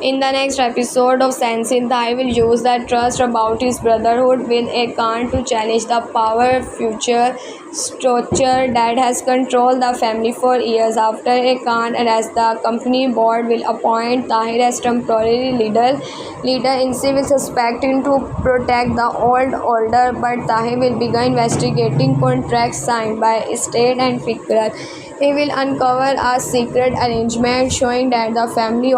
In the next episode of Sensei, Thai will use the trust about his brotherhood with Akan to challenge the power future structure that has controlled the family for years. After Akan arrests, the company board will appoint Tahir as temporary leader instead of suspecting to protect the old order, but Tahir will begin investigating contracts signed by state and Fikrat. He will uncover a secret arrangement showing that the family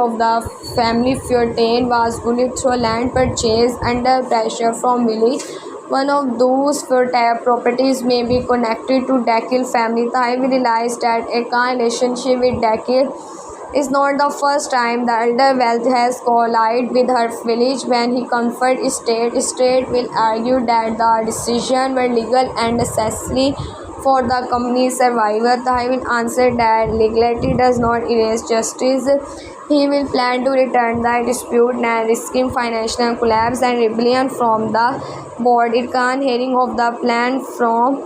Fortin was bullied through land purchase under pressure from village. One of those properties may be connected to Dakil family. Thai will realize that a relationship with Dakil is not the first time the elder wealth has collided with her village. When he confronted state will argue that the decisions were legal and necessary for the company's survival. Thai will answer that legality does not erase justice. He will plan to return the dispute and risking financial collapse and rebellion from the board. Irkan, hearing of the plan from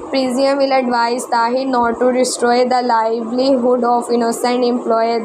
prison, will advise Tahir not to destroy the livelihood of innocent employee.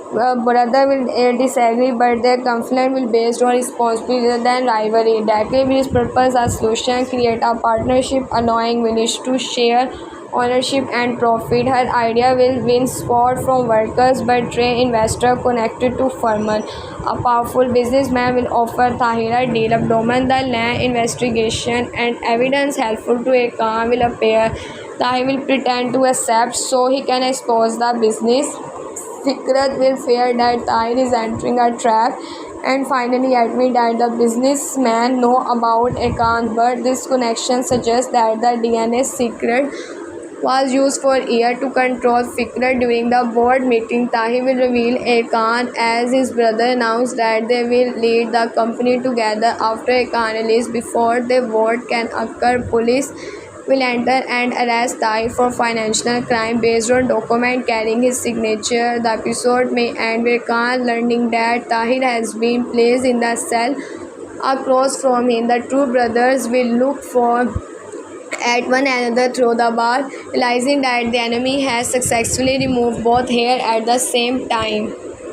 The brother will disagree, but their conflict will be based on responsibility rather than rivalry. Dakar will propose a solution, create a partnership, allowing village to share ownership and profit. Her idea will win support from workers, but train investor connected to Furman. A powerful businessman will offer Tahira deal abdomen. The land investigation and evidence helpful to a car will appear. Tahir will pretend to accept so he can expose the business. Fikrat will fear that Tahir is entering a trap and finally admit that the businessman know about Akan, but this connection suggests that the DNA secret was used for years to control Fikrat. During the board meeting, Tahir will reveal Akan as his brother announced that they will lead the company together after Akan release. Before the vote can occur, police will enter and arrest Tahir for financial crime based on document carrying his signature. The episode may end with Khan learning that Tahir has been placed in the cell across from him. The two brothers will look for at one another through the bar, realizing that the enemy has successfully removed both here at the same time.